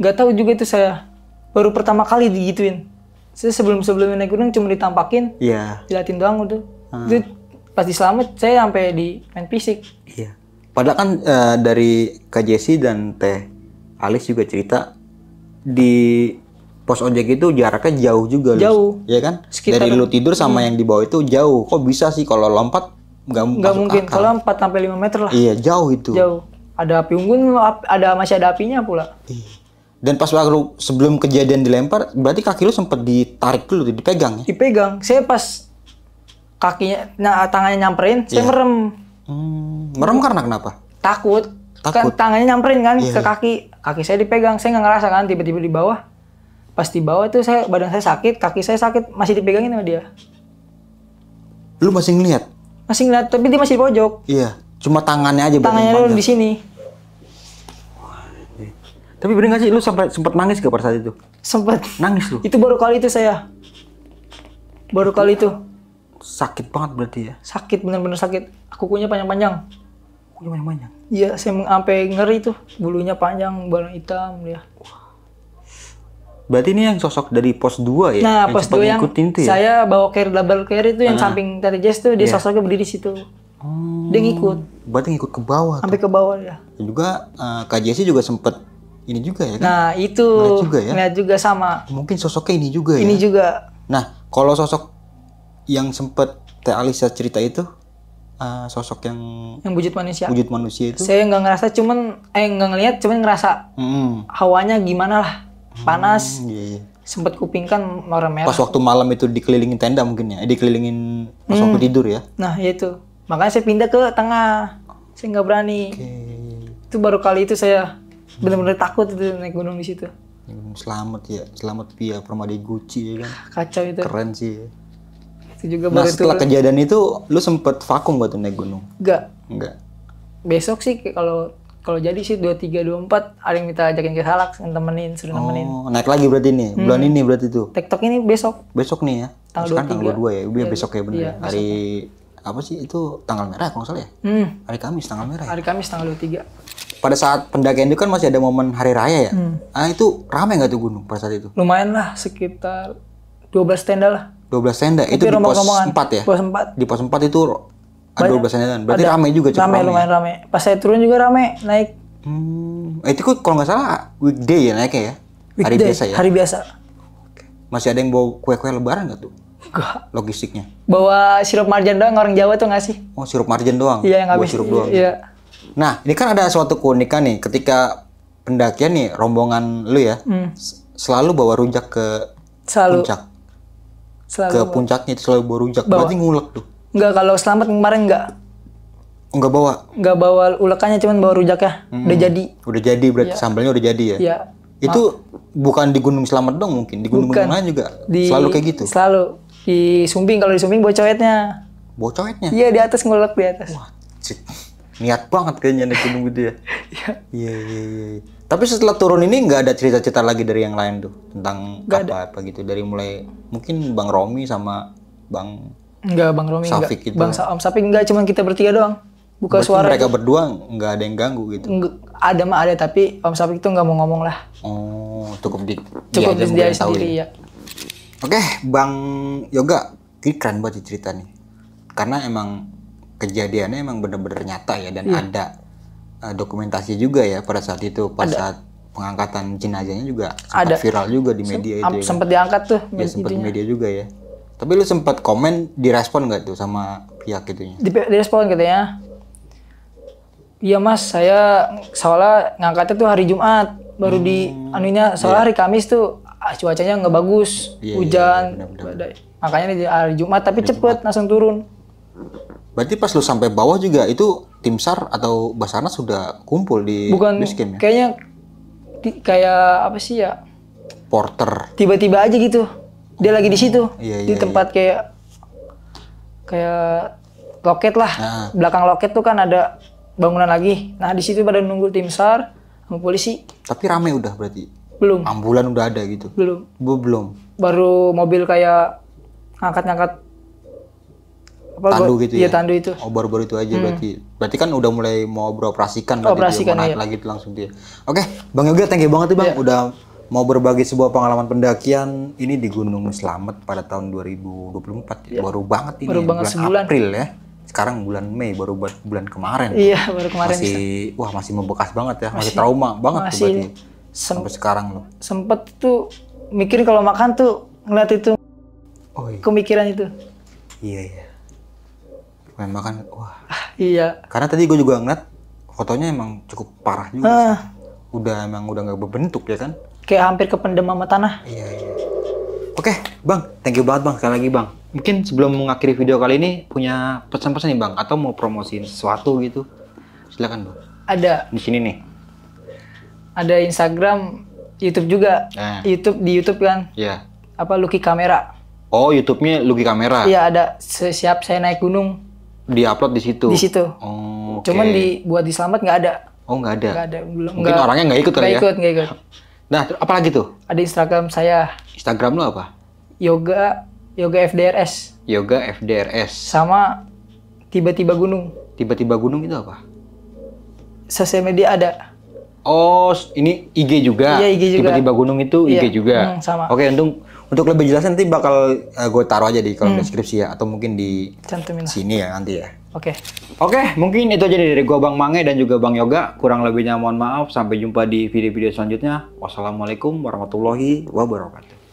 Nggak tahu juga itu, saya baru pertama kali digituin. Saya sebelumnya naik gunung cuma ditampakin. Iya. Dilatin doang udah. Itu pas di Slamet saya sampai di main fisik. Iya. Padahal kan dari Kak Jessi dan Teh Alis juga cerita di pos ojek itu jaraknya jauh juga. Jauh. Iya kan? Sekitar, dari lu tidur sama yang di bawah itu jauh. Kok bisa sih kalau lompat nggak mungkin. Kalau 4-5 meter lah. Iya, jauh itu. Jauh. Ada api unggun, masih ada apinya pula. Iya. Dan pas waktu sebelum kejadian dilempar, berarti kaki lu sempat ditarik dulu, dipegang ya? Dipegang. Saya pas tangannya nyamperin, saya merem. Merem karena kenapa? Takut. Kan tangannya nyamperin kan ke kaki. Kaki saya dipegang, saya nggak ngerasa kan, tiba-tiba di bawah. Pas di bawah itu badan saya sakit, kaki saya sakit, masih dipegangin sama dia. Lu masih ngeliat? Masih ngeliat, tapi dia masih di pojok. Iya, cuma tangannya aja. Tangannya dulu di sini. Tapi bener nggak sih lu sampai sempat nangis gak pada saat itu? Sempet. Nangis lu? Itu baru kali itu saya. Baru kali itu. Sakit banget berarti ya? Sakit, bener-bener sakit. Kukunya panjang-panjang. Kukunya banyak-banyak? Iya, saya sampai ngeri tuh. Bulunya panjang, balon hitam dia. Berarti ini yang sosok dari pos 2 ya? Nah, yang pos sempat 2 yang ngikutin tuh ya? saya bawa carry, double carry itu yang samping tadi Jess tuh, dia sosoknya berdiri di situ. Dia ngikut. Berarti ngikut ke bawah Sampai ke bawah ya. Dan juga Kak Jessie juga sempet ini juga ya kan? Nah, itu. Ngeliat juga ya? Ngeliat juga sama. Mungkin sosoknya ini juga ya? Ini juga. Nah, kalau sosok yang sempet Teh Alisa cerita itu, sosok yang Yang wujud manusia. itu, Saya nggak ngerasa, nggak ngeliat, cuman ngerasa hawanya gimana lah. Panas. Iya. Sempet kuping kan warna merah. Pas waktu malam itu dikelilingin tenda mungkin ya? Dikelilingin pas waktu tidur ya? Nah, itu. Makanya saya pindah ke tengah. Saya nggak berani. Itu baru kali itu saya benar-benar takut itu naik gunung di situ. Selamat ya, selamat Pia Permadi Gucci ya kan? Kacau itu. Keren sih. Itu juga Nah baru setelah kejadian itu, lu sempet vakum gak tuh naik gunung? Enggak. Besok sih kalau jadi sih 23 24 ada yang minta ajakin ke Salak, suruh nemenin. Oh, naik lagi berarti nih. Bulan ini berarti tuh. TikTok ini besok. Besok nih ya. Tanggal 23. Tanggal 22 ya. Udah besok ya bener. Iya, Hari apa sih itu tanggal merah kalau nggak salah ya? Hari Kamis tanggal merah. Ya? Hari Kamis tanggal 23. Pada saat pendakian itu kan masih ada momen hari raya ya. Itu ramai nggak tuh gunung pada saat itu? Lumayan lah, sekitar 12 tenda lah. 12 tenda. Itu di pos 4 ya? Pos 4. Di pos 4 itu ada 12 tenda. Berarti ramai juga cukup ramai. Lumayan ramai. Pas saya turun juga ramai, naik. Itu kalau nggak salah weekday ya naiknya ya? Hari biasa ya? Hari biasa. Masih ada yang bawa kue-kue lebaran nggak tuh? Enggak. Logistiknya? Bawa sirup marjan doang, orang Jawa tuh nggak sih? Oh sirup marjan doang? Iya, yang bawa habis. sirup doang? Iya. Nah ini kan ada suatu keunikan nih ketika pendakian nih rombongan lu ya selalu bawa rujak ke puncak. Ke puncaknya itu selalu bawa rujak. Berarti ngulek tuh? Enggak, kalau selamat kemarin enggak. Enggak bawa? Enggak bawa ulekannya, cuman bawa rujaknya. Udah jadi. Udah jadi berarti sambalnya udah jadi ya? Iya. Itu bukan di Gunung Selamat dong mungkin? Di gunung-gunung lain juga? Selalu kayak gitu? Selalu. Di Sumbing, kalau di Sumbing bawa coetnya. Bawa coetnya? Iya, di atas, ngulek di atas. Wah, niat banget kayaknya naik gunung gitu ya? Iya. Tapi setelah turun ini nggak ada cerita-cerita lagi dari yang lain tuh? Tentang apa gitu? Dari mulai mungkin Bang Romi sama Bang... Enggak, Bang Romi Safik enggak. gitu. Bang Om Safik enggak, cuma kita bertiga doang. Buka berarti suara. Mereka berdua nggak ada yang ganggu gitu? Ada mah ada, tapi Om Safik itu nggak mau ngomong lah. Oh, cukup dia sendiri ya. Oke, Bang Yoga, ini keren banget cerita nih. Karena emang kejadiannya emang bener-bener nyata ya, dan ada dokumentasi juga ya pada saat itu, saat pengangkatan jenazahnya juga sempat viral juga di media itu. Sempat diangkat tuh. Ya, sempat media juga ya. Tapi lu sempat komen, direspon nggak tuh sama pihak itunya? Direspon katanya. Iya mas, saya soalnya ngangkatnya tuh hari Jumat, baru di anunya soalnya hari Kamis tuh cuacanya nggak bagus, hujan, badai. Makanya di hari Jumat, tapi cepet langsung turun. Berarti pas lu sampai bawah juga itu tim SAR atau Basarnas sudah kumpul di base camp ya? Kayaknya kayak apa sih ya? Porter. Tiba-tiba aja gitu, dia lagi di situ, di tempat kayak loket lah. Belakang loket tuh kan ada bangunan lagi. Nah di situ pada nunggu tim SAR sama polisi. Tapi rame udah berarti? Belum. Ambulan udah ada gitu? Belum. Baru mobil kayak ngangkat-ngangkat tandu gitu ya? Iya, tandu itu. Oh, baru-baru itu aja berarti. Berarti kan udah mulai mau beroperasikan berarti dia mau naik lagi tuh langsung dia. Oke, Bang Yoga, thank you banget nih Bang udah mau berbagi sebuah pengalaman pendakian ini di Gunung Slamet pada tahun 2024 ya. Baru banget ini. Baru banget bulan sebulan. April ya. Sekarang bulan Mei, baru bulan kemarin. Iya, baru kemarin. Masih membekas banget ya. Masih trauma banget tuh berarti. Sampai sekarang loh. Sempet tuh mikirin kalau makan tuh ngeliat itu. Oh iya. Kemikiran itu. Iya. Memang kan, wah. Iya. Karena tadi gue juga ngeliat fotonya emang cukup parah juga. Udah nggak berbentuk ya kan? Kayak hampir kependem sama tanah. Iya. Oke, Bang, thank you banget Bang sekali lagi Bang. Mungkin sebelum mengakhiri video kali ini punya pesan-pesan nih Bang, atau mau promosiin sesuatu gitu? Silakan Bang. Ada. Di sini nih. Ada Instagram, YouTube juga. Di YouTube kan. Iya. Lucky Kamera. Oh, YouTube-nya Lucky Kamera. Iya, ada. Setiap saya naik gunung. Di-upload di situ. Di situ. Oh. Cuman buat di Slamet nggak ada. Oh, nggak ada. Nggak ada, belum. Mungkin orangnya nggak ikut kali ya? Nggak ikut. Nah, apalagi tuh? Ada Instagram saya, Instagram lo apa? yoga FDRS. Yoga FDRS. Sama tiba-tiba gunung. Tiba-tiba gunung itu apa? Sosial media ada. Oh, ini IG juga. Iya, IG juga. Tiba-tiba gunung itu IG Iya, juga. sama. Oke, untuk lebih jelasnya nanti bakal gue taruh aja di kolom deskripsi ya, atau mungkin di Cantumin lah. sini ya nanti ya. Oke. Oke, mungkin itu aja dari gua Bang Mange dan juga Bang Yoga. Kurang lebihnya mohon maaf. Sampai jumpa di video-video selanjutnya. Wassalamualaikum warahmatullahi wabarakatuh.